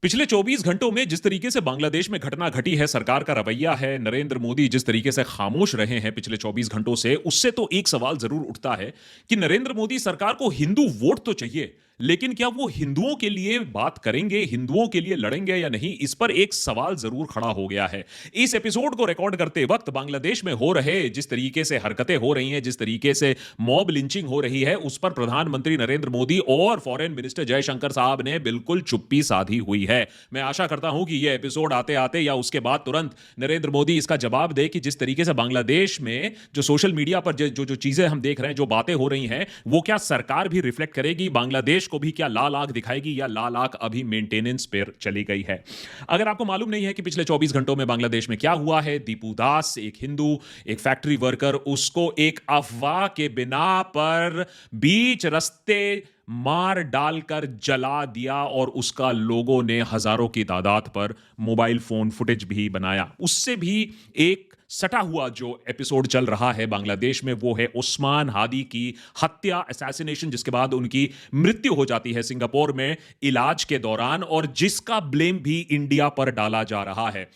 पिछले 24 घंटों में जिस तरीके से बांग्लादेश में घटना घटी है, सरकार का रवैया है, नरेंद्र मोदी जिस तरीके से खामोश रहे हैं पिछले 24 घंटों से, उससे तो एक सवाल जरूर उठता है कि नरेंद्र मोदी सरकार को हिंदू वोट तो चाहिए, लेकिन क्या वो हिंदुओं के लिए बात करेंगे, हिंदुओं के लिए लड़ेंगे या नहीं, इस पर एक सवाल जरूर खड़ा हो गया है। इस एपिसोड को रिकॉर्ड करते वक्त बांग्लादेश में हो रहे जिस तरीके से हरकतें हो रही हैं, जिस तरीके से मॉब लिंचिंग हो रही है, उस पर प्रधानमंत्री नरेंद्र मोदी और फॉरेन मिनिस्टर जयशंकर साहब ने बिल्कुल चुप्पी साधी हुई है। मैं आशा करता हूं कि यह एपिसोड आते आते या उसके बाद तुरंत नरेंद्र मोदी इसका जवाब दे कि जिस तरीके से बांग्लादेश में जो सोशल मीडिया पर जो चीजें हम देख रहे हैं, जो बातें हो रही हैं, वो क्या सरकार भी रिफ्लेक्ट करेगी, बांग्लादेश को भी क्या लाल आंख दिखाएगी या लाल आंख अभी मेंटेनेंस पर चली गई है। अगर आपको मालूम नहीं है कि पिछले 24 घंटों में बांग्लादेश में क्या हुआ है, दीपू दास एक हिंदू, एक फैक्ट्री वर्कर, उसको एक अफवाह के बिना पर बीच रास्ते मार डालकर जला दिया और उसका लोगों ने हजारों की तादाद पर मोबाइल फोन फुटेज भी बनाया। उससे भी एक सटा हुआ जो एपिसोड चल रहा है बांग्लादेश में, वो है उस्मान हादी की हत्या, असैसिनेशन, जिसके बाद उनकी मृत्यु हो जाती है सिंगापुर में इलाज के दौरान, और जिसका ब्लेम भी इंडिया पर डाला जा रहा है।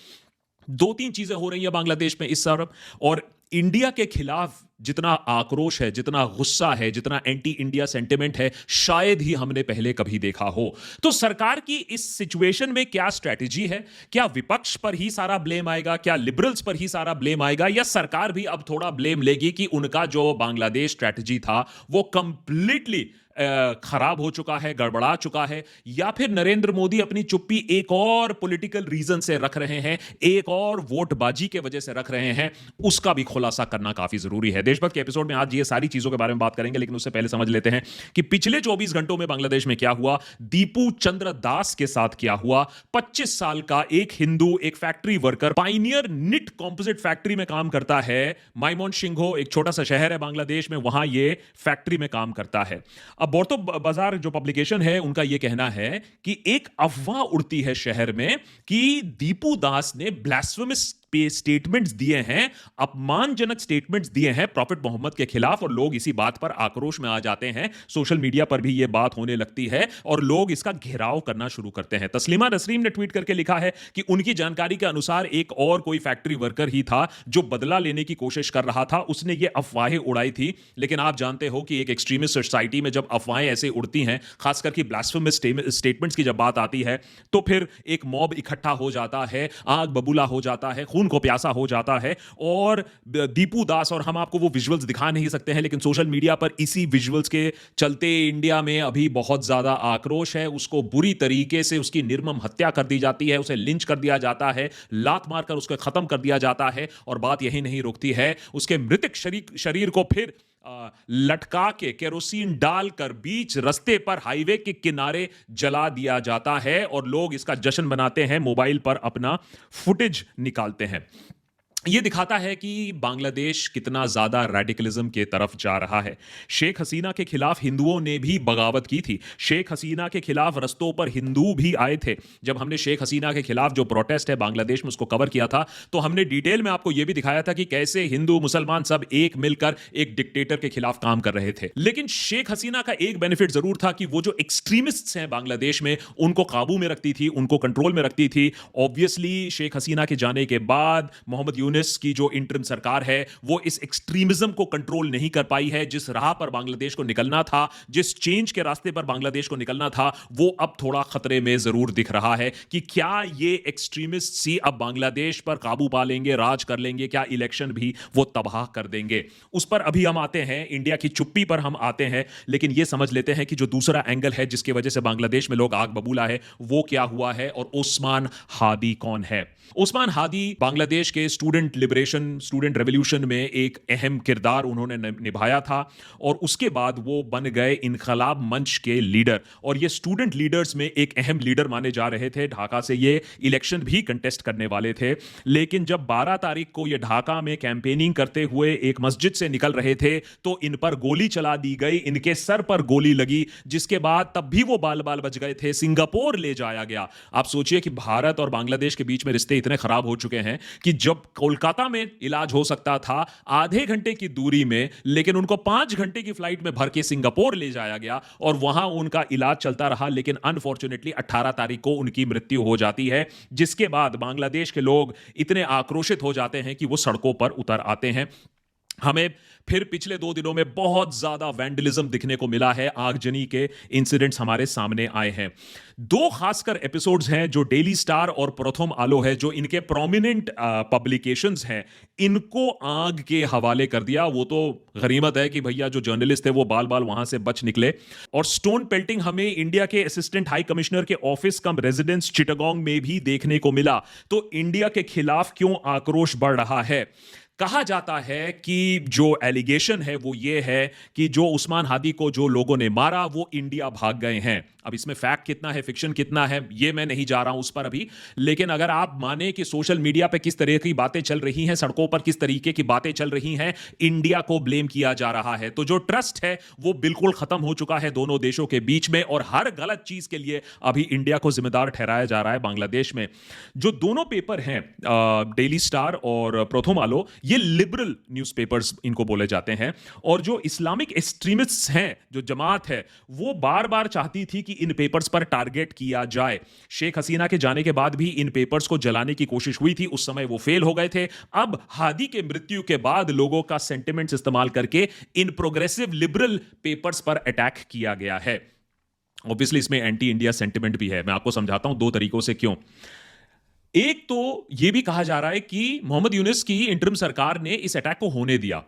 दो तीन चीजें हो रही हैं बांग्लादेश में इस तरफ, और इंडिया के खिलाफ जितना आक्रोश है, जितना गुस्सा है, जितना एंटी इंडिया सेंटिमेंट है, शायद ही हमने पहले कभी देखा हो। तो सरकार की इस सिचुएशन में क्या स्ट्रैटेजी है? क्या विपक्ष पर ही सारा ब्लेम आएगा? क्या लिबरल्स पर ही सारा ब्लेम आएगा? या सरकार भी अब थोड़ा ब्लेम लेगी कि उनका जो बांग्लादेश स्ट्रैटेजी था वो कंप्लीटली खराब हो चुका है, गड़बड़ा चुका है? या फिर नरेंद्र मोदी अपनी चुप्पी एक और पॉलिटिकल रीजन से रख रहे हैं, एक और वोटबाजी के वजह से रख रहे हैं? उसका भी खुलासा करना काफी जरूरी है। देशभक्त के एपिसोड में आज ये सारी चीजों के बारे में बात करेंगे, लेकिन उससे पहले समझ लेते हैं कि पिछले 24 घंटों में बांग्लादेश में क्या हुआ, दीपू चंद्र दास के साथ क्या हुआ। 25 साल का एक हिंदू, एक factory worker, pioneer knit composite factory में काम करता है। माइमोन सिंघो एक छोटा सा शहर है बांग्लादेश में, वहां ये फैक्ट्री में काम करता है। अब बोर्तो बाजार जो पब्लिकेशन है, उनका यह कहना है कि एक अफवाह उड़ती है शहर में कि दीपू दास ने ब्लास्फेमस स्टेटमेंट्स दिए हैं, अपमानजनक स्टेटमेंट्स दिए हैं प्रॉफिट मोहम्मद के खिलाफ, और लोग इसी बात पर आक्रोश में आ जाते हैं। सोशल मीडिया पर भी यह बात होने लगती है और लोग इसका घेराव करना शुरू करते हैं। तस्लीमा नसरीम ने ट्वीट करके लिखा है कि उनकी जानकारी के अनुसार एक और कोई फैक्ट्री वर्कर ही था जो बदला लेने की कोशिश कर रहा था, उसने ये अफवाहें उड़ाई थी। लेकिन आप जानते हो कि एक एक्सट्रीमिस्ट सोसाइटी में जब अफवाहें ऐसे उड़ती हैं, खासकर कि ब्लास्फेमस स्टेटमेंट्स की जब बात आती है, तो फिर एक मॉब इकट्ठा हो जाता है, आग बबूला हो जाता है, खून को प्यासा हो जाता है। और दीपू दास, और हम आपको वो विजुअल्स दिखा नहीं सकते हैं, लेकिन सोशल मीडिया पर इसी विजुअल्स के चलते इंडिया में अभी बहुत ज्यादा आक्रोश है। उसको बुरी तरीके से उसकी निर्मम हत्या कर दी जाती है, उसे लिंच कर दिया जाता है, लात मारकर उसको खत्म कर दिया जाता है। और बात यही नहीं रुकती है, उसके मृतक शरीर को फिर लटका के केरोसिन डालकर बीच रास्ते पर, हाईवे के किनारे जला दिया जाता है, और लोग इसका जश्न मनाते हैं, मोबाइल पर अपना फुटेज निकालते हैं। यह दिखाता है कि बांग्लादेश कितना ज्यादा रेडिकलिज्म के तरफ जा रहा है। शेख हसीना के खिलाफ हिंदुओं ने भी बगावत की थी। शेख हसीना के खिलाफ रस्तों पर हिंदू भी आए थे। जब हमने शेख हसीना के खिलाफ जो प्रोटेस्ट है बांग्लादेश में उसको कवर किया था, तो हमने डिटेल में आपको यह भी दिखाया था कि कैसे हिंदू मुसलमान सब एक मिलकर एक डिक्टेटर के खिलाफ काम कर रहे थे। लेकिन शेख हसीना का एक बेनिफिट जरूर था कि वो जो एक्सट्रीमिस्ट्स हैं बांग्लादेश में, उनको काबू में रखती थी, उनको कंट्रोल में रखती थी। ऑब्वियसली शेख हसीना के जाने के बाद मोहम्मद यूनुस की जो इंटरिम सरकार है, वो इस एक्सट्रीमिज्म को कंट्रोल नहीं कर पाई है। जिस राह पर बांग्लादेश को निकलना था, जिस चेंज के रास्ते पर बांग्लादेश को निकलना था, वो अब थोड़ा खतरे में जरूर दिख रहा है कि क्या ये एक्सट्रीमिस्ट ही अब बांग्लादेश पर काबू पा लेंगे, राज कर लेंगे, क्या इलेक्शन भी वो तबाह कर देंगे। उस पर अभी हम आते हैं, इंडिया की चुप्पी पर हम आते हैं, लेकिन ये समझ लेते हैं कि जो दूसरा एंगल है जिसकी वजह से बांग्लादेश में लोग आग बबूला है, वो क्या हुआ है, और उस्मान हादी कौन है। उस्मान हादी बांग्लादेश के स्टूडेंट लिबरेशन, स्टूडेंट रेवोल्यूशन में एक अहम किरदार उन्होंने निभाया था, और उसके बाद वो बन गए इनकलाब मंच के लीडर, और ये स्टूडेंट लीडर्स में एक अहम लीडर माने जा रहे थे। ढाका से ये इलेक्शन भी कंटेस्ट करने वाले थे, लेकिन जब 12 तारीख को ये ढाका में कैंपेनिंग करते हुए एक मस्जिद से निकल रहे थे, तो इन पर गोली चला दी गई, इनके सर पर गोली लगी, जिसके बाद तब भी वो बाल बाल बच गए थे, सिंगापुर ले जाया गया। आप सोचिए कि भारत और बांग्लादेश के बीच में रिश्ते इतने खराब हो चुके हैं कि जब कोलकाता में इलाज हो सकता था आधे घंटे की दूरी में, लेकिन उनको 5 घंटे की फ्लाइट में भर के सिंगापुर ले जाया गया और वहां उनका इलाज चलता रहा। लेकिन अनफॉर्चुनेटली 18 तारीख को उनकी मृत्यु हो जाती है, जिसके बाद बांग्लादेश के लोग इतने आक्रोशित हो जाते हैं कि वो सड़कों पर उतर आते हैं। हमें फिर पिछले 2 दिनों में बहुत ज्यादा वैंडलिज्म दिखने को मिला है, आगजनी के इंसिडेंट्स हमारे सामने आए हैं। 2 खासकर एपिसोड्स हैं जो डेली स्टार और प्रथम आलो है, जो इनके प्रोमिनेंट पब्लिकेशंस हैं, इनको आग के हवाले कर दिया। वो तो गनीमत है कि भैया जो जर्नलिस्ट थे वो बाल बाल वहां से बच निकले। और स्टोन पेल्टिंग हमें इंडिया के असिस्टेंट हाई कमिश्नर के ऑफिस कम रेजिडेंस चिटागोंग में भी देखने को मिला। तो इंडिया के खिलाफ क्यों आक्रोश बढ़ रहा है? कहा जाता है कि जो एलिगेशन है वो ये है कि जो उस्मान हादी को जो लोगों ने मारा वो इंडिया भाग गए हैं। अब इसमें फैक्ट कितना है, फिक्शन कितना है, ये मैं नहीं जा रहा हूं उस पर अभी। लेकिन अगर आप माने कि सोशल मीडिया पे किस तरह की बातें चल रही हैं, सड़कों पर किस तरीके की बातें चल रही हैं, इंडिया को ब्लेम किया जा रहा है, तो जो ट्रस्ट है वो बिल्कुल खत्म हो चुका है दोनों देशों के बीच में। और हर गलत चीज के लिए अभी इंडिया को जिम्मेदार ठहराया जा रहा है बांग्लादेश में। जो दोनों पेपर हैं, डेली स्टार और प्रथम आलो, ये लिबरल न्यूज़पेपर्स इनको बोले जाते हैं। और जो इस्लामिक एक्सट्रीमिस्ट्स हैं, जो जमात है, वो बार बार चाहती थी कि इन पेपर्स पर टारगेट किया जाए। शेख हसीना के जाने के बाद भी इन पेपर्स को जलाने की कोशिश हुई थी, उस समय वो फेल हो गए थे। अब हादी के मृत्यु के बाद लोगों का सेंटिमेंट्स इस्तेमाल करके इन प्रोग्रेसिव लिबरल पेपर्स पर अटैक किया गया है। ऑब्वियसली इसमें एंटी इंडिया सेंटिमेंट भी है। मैं आपको समझाता हूं 2 तरीकों से क्यों। एक तो यह भी कहा जा रहा है कि मोहम्मद यूनुस की इंटरिम सरकार ने इस अटैक को होने दिया,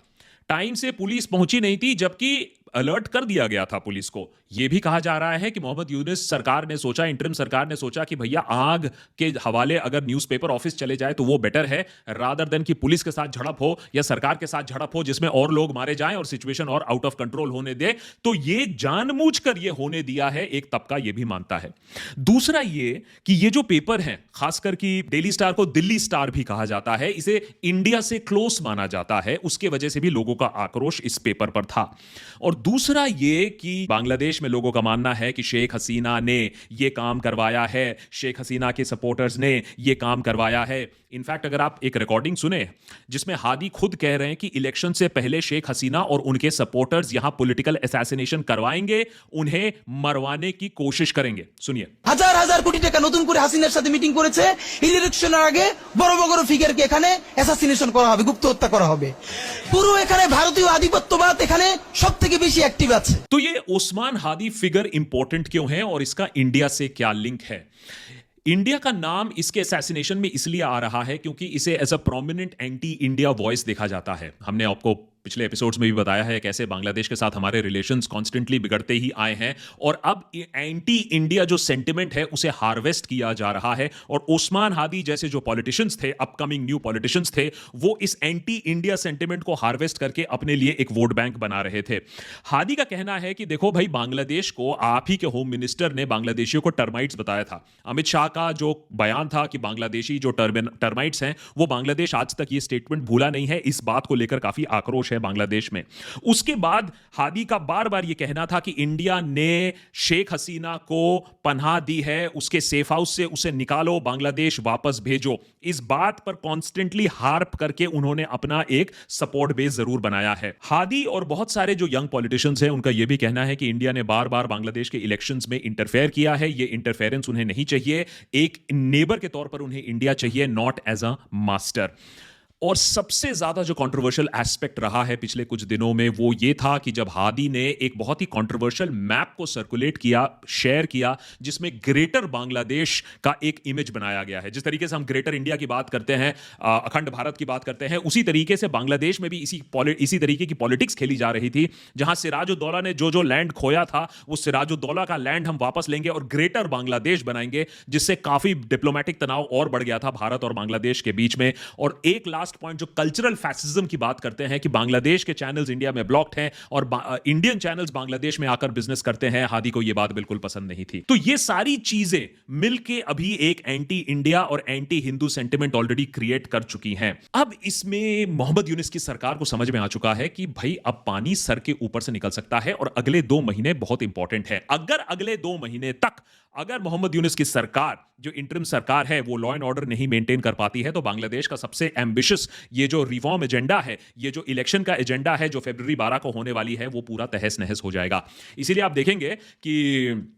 टाइम से पुलिस पहुंची नहीं थी, जबकि अलर्ट कर दिया गया था पुलिस को। यह भी कहा जा रहा है कि मोहम्मद यूनुस सरकार ने सोचा, इंटरिम सरकार ने सोचा कि भैया आग के हवाले अगर न्यूज़पेपर ऑफिस चले जाए तो वो बेटर है, रादर देन कि पुलिस के साथ झड़प हो या सरकार के साथ झड़प हो जिसमें और लोग मारे जाएं और सिचुएशन और आउट ऑफ कंट्रोल होने दे। तो ये जानबूझकर ये होने दिया है, एक तबका ये भी मानता है। दूसरा ये कि ये जो पेपर है, खासकर कि डेली स्टार को दिल्ली स्टार भी कहा जाता है, इसे इंडिया से क्लोज माना जाता है, उसके वजह से भी लोगों का आक्रोश इस पेपर पर था। और दूसरा ये कि बांग्लादेश में लोगों का मानना है कि शेख हसीना ने ये काम करवाया है, शेख हसीना के सपोर्टर्स ने ये काम करवाया है। इनफैक्ट अगर आप एक रिकॉर्डिंग सुने जिसमें हादी खुद कह रहे हैं कि इलेक्शन से पहले शेख हसीना और उनके सपोर्टर्स यहां पॉलिटिकल असैसिनेशन करवाएंगे, उन्हें मरवाने की कोशिश करेंगे। सुनिए। हजार हजार कोटी টাকা নতুন করে হাসিনার সাথে মিটিং করেছে, ইলেকশনের আগে বড় বড় ফিগারকে এখানে অ্যাসাসিনেশন করা হবে, গুপ্ত হত্যা করা হবে। পুরো এখানে ভারতীয় আধিপত্যবাদ এখানে সবথেকে বেশি অ্যাক্টিভ আছে। तो ये उस्मान हादी फिगर इंपॉर्टेंट क्यों है और इसका इंडिया से क्या लिंक है? इंडिया का नाम इसके असैसिनेशन में इसलिए आ रहा है क्योंकि इसे as a prominent anti India voice देखा जाता है। हमने आपको पिछले एपिसोड्स में भी बताया है कैसे बांग्लादेश के साथ हमारे रिलेशंस कॉन्स्टेंटली बिगड़ते ही आए हैं और अब एंटी इंडिया जो सेंटिमेंट है उसे हार्वेस्ट किया जा रहा है। और उस्मान हादी जैसे जो पॉलिटिशियंस थे, अपकमिंग न्यू पॉलिटिशियंस थे, वो इस एंटी इंडिया सेंटिमेंट को हार्वेस्ट करके अपने लिए एक वोट बैंक बना रहे थे। हादी का कहना है कि देखो भाई, बांग्लादेश को आप ही के होम मिनिस्टर ने बांग्लादेशियों को टर्माइट्स बताया था। अमित शाह का जो बयान था कि बांग्लादेशी जो टर्माइट्स हैं, वो बांग्लादेश आज तक ये स्टेटमेंट भूला नहीं है। इस बात को लेकर काफी आक्रोश है बांग्लादेश में। उसके बाद हादी का बार बार यह कहना था कि इंडिया ने शेख हसीना को पनाह दी है, उसके सेफ हाउस से उसे निकालो, बांग्लादेश वापस भेजो। इस बात पर कॉन्स्टेंटली हार्प करके उन्होंने अपना एक सपोर्ट बेस जरूर बनाया है। हादी और बहुत सारे जो यंग पॉलिटिशियंस हैं, उनका यह भी कहना है कि इंडिया ने बार बार बांग्लादेश के इलेक्शंस में इंटरफेयर किया है। यह इंटरफेरेंस उन्हें नहीं चाहिए, एक नेबर के तौर पर उन्हें इंडिया चाहिए, नॉट एज अ मास्टर। और सबसे ज्यादा जो कंट्रोवर्शियल एस्पेक्ट रहा है पिछले कुछ दिनों में वो ये था कि जब हादी ने एक बहुत ही कंट्रोवर्शियल मैप को सर्कुलेट किया, शेयर किया, जिसमें ग्रेटर बांग्लादेश का एक इमेज बनाया गया है। जिस तरीके से हम ग्रेटर इंडिया की बात करते हैं, अखंड भारत की बात करते हैं, उसी तरीके से बांग्लादेश में भी इसी तरीके की पॉलिटिक्स खेली जा रही थी, जहां सिराजुद्दौला ने जो जो लैंड खोया था वो सिराजुद्दौला का लैंड हम वापस लेंगे और ग्रेटर बांग्लादेश बनाएंगे, जिससे काफी डिप्लोमेटिक तनाव और बढ़ गया था भारत और बांग्लादेश के बीच में। और एक लास्ट पॉइंट जो कल्चरल फैसिज्म की बात करते हैं कि बांग्लादेश के चैनल्स इंडिया में ब्लॉक्ड हैं और इंडियन चैनल्स बांग्लादेश में आकर बिजनेस करते हैं, हादी को यह बात बिल्कुल पसंद नहीं थी। तो ये सारी चीजें मिलके अभी एक एंटी इंडिया और anti Hindu sentiment already create कर चुकी हैं। अब इसमें मोहम्मद यूनुस की सरकार को समझ में आ चुका है कि भाई अब पानी सर के ऊपर से निकल सकता है और अगले 2 महीने बहुत इंपॉर्टेंट है। अगर अगले 2 महीने तक अगर मोहम्मद यूनुस की सरकार, जो इंटरिम सरकार है, वो लॉ एंड ऑर्डर नहीं मेंटेन कर पाती है तो बांग्लादेश का सबसे एम्बिशियस ये जो रिफॉर्म एजेंडा है, ये जो इलेक्शन का एजेंडा है जो फरवरी 12 को होने वाली है, वो पूरा तहस नहस हो जाएगा। इसीलिए आप देखेंगे कि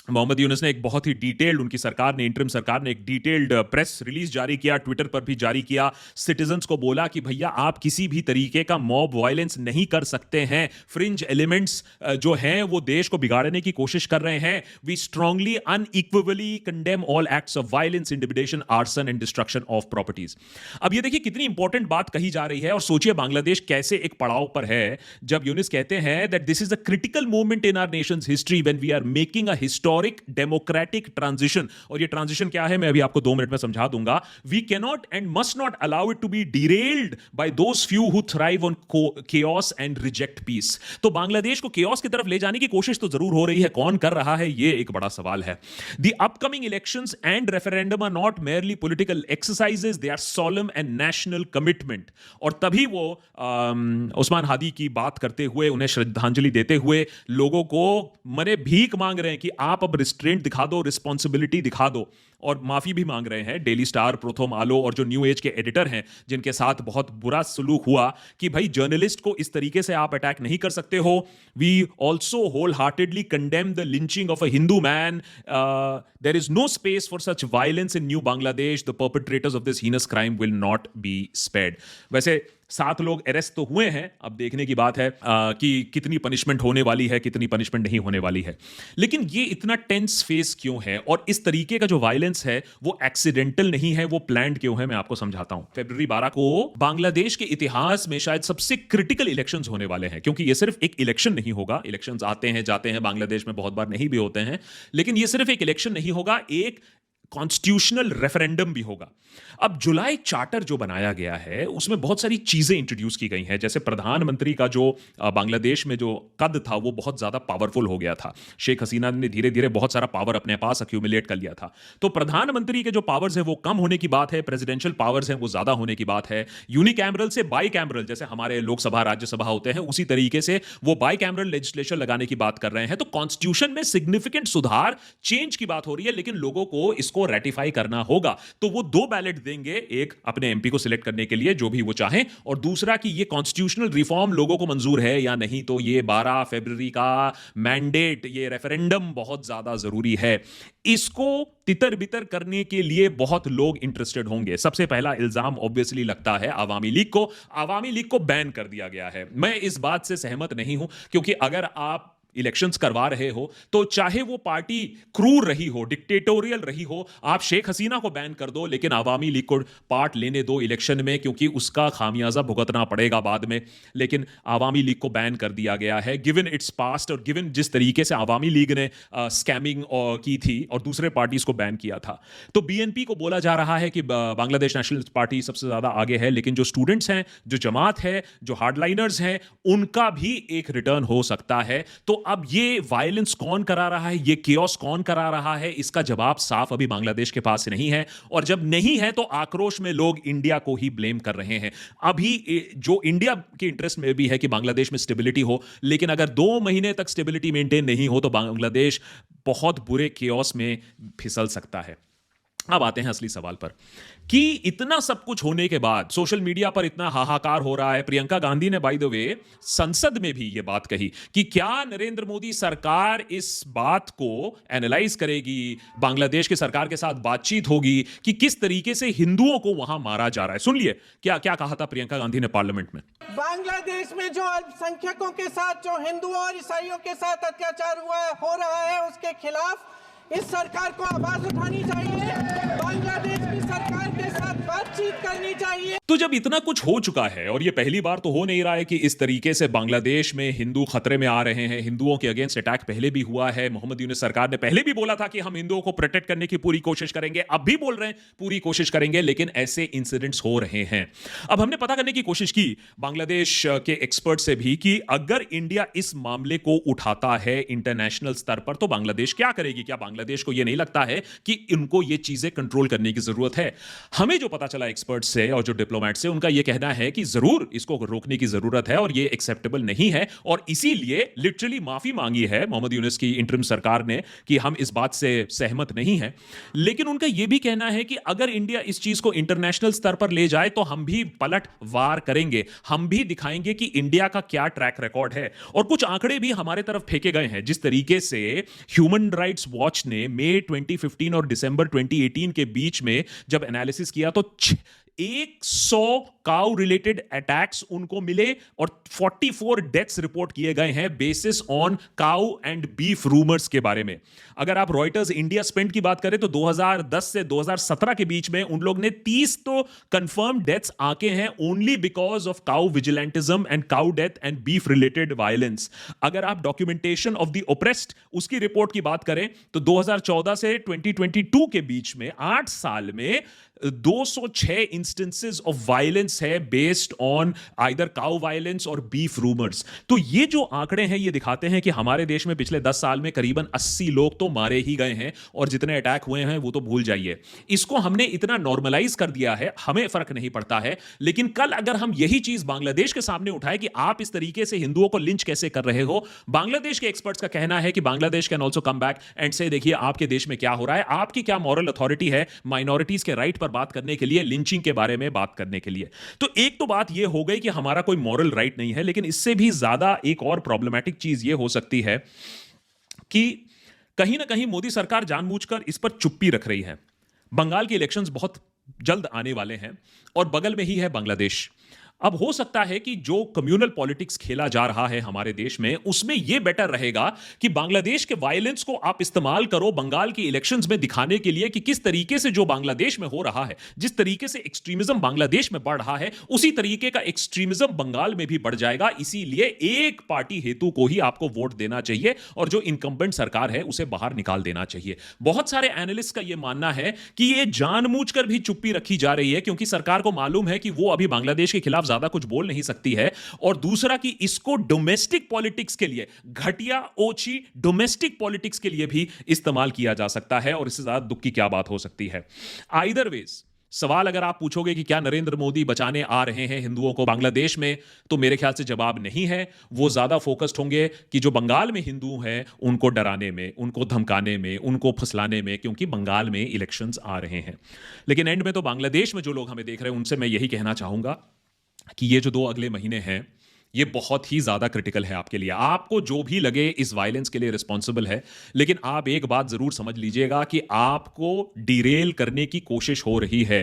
मोहम्मद यूनुस ने एक बहुत ही डिटेल्ड, उनकी सरकार ने, इंटरिम सरकार ने एक डिटेल्ड प्रेस रिलीज जारी किया, ट्विटर पर भी जारी किया, सिटीजन्स को बोला कि भैया आप किसी भी तरीके का मॉब वायलेंस नहीं कर सकते हैं, फ्रिंज एलिमेंट्स जो हैं वो देश को बिगाड़ने की कोशिश कर रहे हैं। We strongly unequivocally condemn all acts of violence, intimidation, arson and destruction of properties. अब ये देखिए कितनी इंपॉर्टेंट बात कही जा रही है, और सोचिए बांग्लादेश कैसे एक पड़ाव पर है जब यूनुस कहते हैं that this is a critical moment in our nation's history when we are making a historic democratic transition. और ये ट्रांजिशन क्या है मैं अभी आपको 2 मिनट में समझा दूंगा। We cannot and must not allow it to be derailed by those few who thrive on chaos and reject peace. तो बांग्लादेश को chaos की तरफ ले जाने की कोशिश तो जरूर हो रही है, कौन कर रहा है ये एक बड़ा सवाल है। The upcoming elections and referendum are not merely political exercises, they are solemn and national commitment. और तभी वो उस्मान हादी की बात करते हुए, उन्हें श्रद्धांजलि देते हुए लोगों को मने भीख मांग रहे हैं कि आप अब रिस्ट्रेंट दिखा दो, रिस्पॉन्सिबिलिटी दिखा दो, और माफी भी मांग रहे हैं डेली स्टार, प्रोथोम आलो और जो न्यू एज के एडिटर हैं जिनके साथ बहुत बुरा सलूक हुआ कि भाई जर्नलिस्ट को इस तरीके से आप अटैक नहीं कर सकते हो। We also whole heartedly condemn the lynching of a Hindu man. There is no space for such violence in new Bangladesh. The perpetrators of this heinous crime will not be spared. वैसे 7 लोग अरेस्ट तो हुए हैं, अब देखने की बात है कि कितनी पनिशमेंट होने वाली है, कितनी पनिशमेंट नहीं होने वाली है। लेकिन ये इतना टेंस फेस क्यों है, और इस तरीके का जो वायलेंस है वो एक्सीडेंटल नहीं है, वो प्लान्ड क्यों है, मैं आपको समझाता हूं। फरवरी 12 को बांग्लादेश के इतिहास में शायद सबसे क्रिटिकल इलेक्शंस होने वाले हैं, क्योंकि ये सिर्फ एक इलेक्शन नहीं होगा। इलेक्शंस आते हैं जाते हैं, बांग्लादेश में बहुत बार नहीं भी होते हैं, लेकिन ये सिर्फ एक इलेक्शन नहीं होगा, एक कॉन्स्टिट्यूशनल रेफरेंडम भी होगा। अब जुलाई चार्टर जो बनाया गया है उसमें बहुत सारी चीजें इंट्रोड्यूस की गई हैं, जैसे प्रधानमंत्री का जो बांग्लादेश में जो कद था वो बहुत ज्यादा पावरफुल हो गया था। शेख हसीना ने धीरे धीरे बहुत सारा पावर अपने पास अक्यूमुलेट कर लिया था, तो प्रधानमंत्री के जो पावर्स है वो कम होने की बात है, प्रेसिडेंशियल पावर्स है वो ज्यादा होने की बात है। यूनिकैमरल से बाई कैमरल, जैसे हमारे लोकसभा राज्यसभा होते हैं, उसी तरीके से वो बाई कैमरल लेजिस्लेशन लगाने की बात कर रहे हैं। तो कॉन्स्टिट्यूशन में सिग्निफिकेंट सुधार, चेंज की बात हो रही है, लेकिन लोगों को इसको रेटिफाई करना होगा। तो वो 2 बैलेट देंगे, एक अपने एमपी को सिलेक्ट करने के लिए जो भी वो चाहें, और दूसरा कि ये कॉन्स्टिट्यूशनल रिफॉर्म लोगों को मंजूर है या नहीं। तो ये 12 फरवरी का मैंडेट, ये रेफरेंडम बहुत ज्यादा जरूरी है। इसको तितर बितर करने के लिए बहुत लोग इंटरेस्टेड होंगे। सबसे पहला इल्जाम ऑब्वियसली लगता है आवामी लीग को। आवामी लीग को बैन कर दिया गया है। मैं इस बात से सहमत नहीं हूं, क्योंकि अगर आप इलेक्शंस करवा रहे हो तो चाहे वो पार्टी क्रूर रही हो, डिक्टेटोरियल रही हो, आप शेख हसीना को बैन कर दो, लेकिन आवामी लीग को पार्ट लेने दो इलेक्शन में, क्योंकि उसका खामियाजा भुगतना पड़ेगा बाद में। लेकिन आवामी लीग को बैन कर दिया गया है, गिवन इट्स पास्ट और गिवन जिस तरीके से आवामी लीग ने स्कैमिंग की थी और दूसरे पार्टीज को बैन किया था। तो बीएनपी को बोला जा रहा है कि बांग्लादेश नेशनल पार्टी सबसे ज्यादा आगे है, लेकिन जो स्टूडेंट्स हैं, जो जमात है, जो हार्डलाइनर्स हैं, उनका भी एक रिटर्न हो सकता है। तो अब ये वायलेंस कौन करा रहा है, ये केओस कौन करा रहा है, इसका जवाब साफ अभी बांग्लादेश के पास नहीं है। और जब नहीं है तो आक्रोश में लोग इंडिया को ही ब्लेम कर रहे हैं। अभी जो इंडिया के इंटरेस्ट में भी है कि बांग्लादेश में स्टेबिलिटी हो, लेकिन अगर 2 महीने तक स्टेबिलिटी मेंटेन नहीं हो तो बांग्लादेश बहुत बुरे केओस में फिसल सकता है। अब आते हैं असली सवाल पर कि इतना सब कुछ होने के बाद सोशल मीडिया पर इतना हाहाकार हो रहा है। प्रियंका गांधी ने बाय द वे संसद में भी यह बात कही कि क्या नरेंद्र मोदी सरकार इस बात को एनालाइज करेगी, बांग्लादेश की सरकार के साथ बातचीत होगी कि किस तरीके से हिंदुओं को वहां मारा जा रहा है। सुन लिए क्या क्या कहा था प्रियंका गांधी ने पार्लियामेंट में। बांग्लादेश में जो अल्पसंख्यकों के साथ, जो हिंदुओं और ईसाइयों के साथ अत्याचार हो रहा है, उसके खिलाफ इस सरकार को आवाज उठानी चाहिए, बांग्लादेश की सरकार के साथ बातचीत करनी चाहिए। तो जब इतना कुछ हो चुका है, और ये पहली बार तो हो नहीं रहा है कि इस तरीके से बांग्लादेश में हिंदू खतरे में आ रहे हैं, हिंदुओं के अगेंस्ट अटैक पहले भी हुआ है। मोहम्मद यूनुस सरकार ने पहले भी बोला था कि हम हिंदुओं को प्रोटेक्ट करने की पूरी कोशिश करेंगे, अब भी बोल रहे हैं पूरी कोशिश करेंगे, लेकिन ऐसे इंसिडेंट्स हो रहे हैं। अब हमने पता करने की कोशिश की बांग्लादेश के एक्सपर्ट से भी कि अगर इंडिया इस मामले को उठाता है इंटरनेशनल स्तर पर तो बांग्लादेश क्या करेगी। क्या बांग्लादेश को यह नहीं लगता है कि इनको ये चीजें कंट्रोल करने की जरूरत है। हमें जो पता चला एक्सपर्ट से और जो डिप्लोमेट से उनका यह कहना है कि जरूर इसको रोकने की जरूरत है और ये एक्सेप्टेबल नहीं है, और इसीलिए लिटरली माफी मांगी है मोहम्मद यूनुस की इंटरिम सरकार ने कि हम इस बात से सहमत नहीं है। लेकिन उनका यह भी कहना है कि अगर इंडिया इस चीज को इंटरनेशनल स्तर पर ले जाए तो हम भी पलट वार करेंगे, हम भी दिखाएंगे कि इंडिया का क्या ट्रैक रिकॉर्ड है। और कुछ आंकड़े भी हमारे तरफ फेंके गए हैं। जिस तरीके से ह्यूमन राइट्स वॉच ने मई 2015 और दिसंबर 2018 के बीच में जब एनालिसिस किया तो 100 काउ रिलेटेड अटैक्स उनको मिले और 44 डेथ्स रिपोर्ट किए गए हैं basis on cow and beef rumours के बारे में। अगर आप रॉयटर्स इंडिया स्पेंड की बात करें तो 2010 से 2017 के बीच में उन लोग ने 30 तो कंफर्म डेथ्स आके हैं only because of cow vigilantism and cow death and beef related violence. अगर आप डॉक्यूमेंटेशन ऑफ द ओप्रेस्ड उसकी रिपोर्ट की बात करें तो 2014 से 2022 के बीच में 8 साल में 206 इंस्टेंसेस ऑफ वायलेंस है based on either cow violence और बीफ रूमर्स। तो ये जो आंकड़े हैं ये दिखाते हैं कि हमारे देश में पिछले 10 साल में करीबन 80 लोग तो मारे ही गए हैं, और जितने अटैक हुए हैं वो तो भूल जाइए। इसको हमने इतना नॉर्मलाइज कर दिया है, हमें फर्क नहीं पड़ता है। लेकिन कल अगर हम यही चीज बांग्लादेश के सामने उठाए कि आप इस तरीके से हिंदुओं को लिंच कैसे कर रहे हो, बांग्लादेश के एक्सपर्ट्स का कहना है कि Bangladesh can also come back and से देखिए आपके देश में क्या हो रहा है, आपकी क्या मॉरल अथॉरिटी है माइनॉरिटीज के राइट पर बात करने के लिए, लिंचिंग के बारे में बात करने के लिए। तो एक तो बात यह हो गई कि हमारा कोई मॉरल राइट नहीं है, लेकिन इससे भी ज्यादा एक और प्रॉब्लमैटिक चीज यह हो सकती है कि कहीं ना कहीं मोदी सरकार जानबूझकर इस पर चुप्पी रख रही है। बंगाल के इलेक्शंस बहुत जल्द आने वाले हैं और बगल में ही है बांग्लादेश। अब हो सकता है कि जो कम्युनल पॉलिटिक्स खेला जा रहा है हमारे देश में उसमें यह बेटर रहेगा कि बांग्लादेश के वायलेंस को आप इस्तेमाल करो बंगाल की इलेक्शंस में दिखाने के लिए कि किस तरीके से जो बांग्लादेश में हो रहा है, जिस तरीके से एक्सट्रीमिज्म बांग्लादेश में बढ़ रहा है, उसी तरीके का एक्सट्रीमिज्म बंगाल में भी बढ़ जाएगा। इसीलिए एक पार्टी हेतु को ही आपको वोट देना चाहिए और जो इनकम्बेंट सरकार है उसे बाहर निकाल देना चाहिए। बहुत सारे एनालिस्ट का यह मानना है कि यह जानबूझकर भी चुप्पी रखी जा रही है क्योंकि सरकार को मालूम है कि वो अभी बांग्लादेश के खिलाफ ज्यादा कुछ बोल नहीं सकती है, और दूसरा कि इसको डोमेस्टिक पॉलिटिक्स के लिए, घटिया ओछी डोमेस्टिक पॉलिटिक्स के लिए भी इस्तेमाल किया जा सकता है। और इससे ज्यादा दुख की क्या बात हो सकती है। आइदर वेज सवाल अगर आप पूछोगे कि क्या नरेंद्र मोदी बचाने आ रहे हैं हिंदुओं को बांग्लादेश में, तो मेरे ख्याल से जवाब नहीं है। वो ज्यादा फोकस्ड होंगे कि जो बंगाल में हिंदू हैं उनको डराने में, उनको धमकाने में, उनको फुसलाने में, क्योंकि बंगाल में इलेक्शंस आ रहे हैं। लेकिन एंड में तो बांग्लादेश में जो लोग हमें देख रहे हैं उनसे मैं यही कहना चाहूंगा कि ये जो 2 अगले महीने हैं ये बहुत ही ज्यादा क्रिटिकल है आपके लिए। आपको जो भी लगे इस वायलेंस के लिए रिस्पॉन्सिबल है, लेकिन आप एक बात जरूर समझ लीजिएगा कि आपको डिरेल करने की कोशिश हो रही है।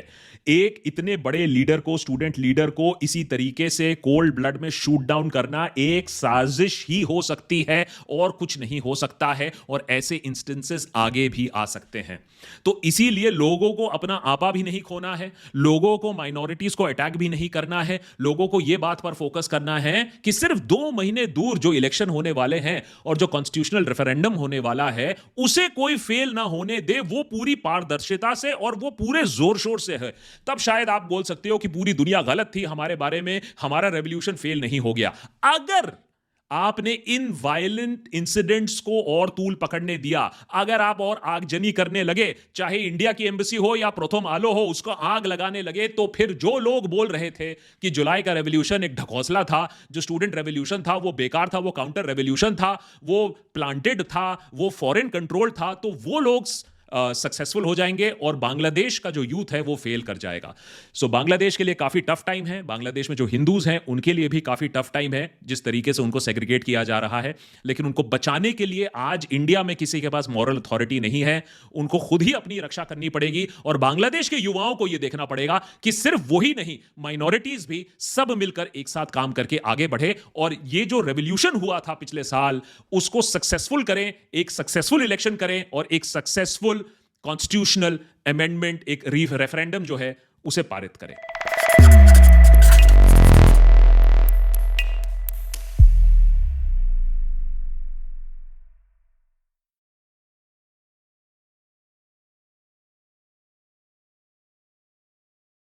एक इतने बड़े लीडर को, स्टूडेंट लीडर को इसी तरीके से कोल्ड ब्लड में शूट डाउन करना एक साजिश ही हो सकती है और कुछ नहीं हो सकता है, और ऐसे इंस्टेंसेस आगे भी आ सकते हैं। तो इसीलिए लोगों को अपना आपा भी नहीं खोना है, लोगों को माइनॉरिटीज को अटैक भी नहीं करना है, लोगों को यह बात पर फोकस करना है कि सिर्फ 2 महीने दूर जो इलेक्शन होने वाले हैं और जो कॉन्स्टिट्यूशनल रेफरेंडम होने वाला है उसे कोई फेल ना होने दे, वो पूरी पारदर्शिता से और वो पूरे जोर शोर से है। तब शायद आप बोल सकते हो कि पूरी दुनिया गलत थी हमारे बारे में, हमारा रेवोल्यूशन फेल नहीं हो गया। अगर आपने इन वायलेंट इंसिडेंट्स को और तूल पकड़ने दिया, अगर आप और आगजनी करने लगे, चाहे इंडिया की एम्बेसी हो या प्रथम आलो हो, उसको आग लगाने लगे, तो फिर जो लोग बोल रहे थे कि जुलाई का रेवोल्यूशन एक ढकोसला था, जो स्टूडेंट रेवोल्यूशन था वो बेकार था, वो काउंटर रेवोल्यूशन था, वो प्लांटेड था, वो फॉरेन कंट्रोल था, तो वो लोग सक्सेसफुल हो जाएंगे और बांग्लादेश का जो यूथ है वो फेल कर जाएगा। सो बांग्लादेश के लिए काफी टफ टाइम है, बांग्लादेश में जो हिंदूज हैं उनके लिए भी काफी टफ टाइम है, जिस तरीके से उनको सेग्रीगेट किया जा रहा है। लेकिन उनको बचाने के लिए आज इंडिया में किसी के पास मॉरल अथॉरिटी नहीं है, उनको खुद ही अपनी रक्षा करनी पड़ेगी। और बांग्लादेश के युवाओं को यह देखना पड़ेगा कि सिर्फ वही नहीं, माइनॉरिटीज भी सब मिलकर एक साथ काम करके आगे बढ़े और ये जो रेवोल्यूशन हुआ था पिछले साल उसको सक्सेसफुल करें, एक सक्सेसफुल इलेक्शन करें और एक सक्सेसफुल कॉन्स्टिट्यूशनल अमेंडमेंट, एक रेफरेंडम जो है उसे पारित करें।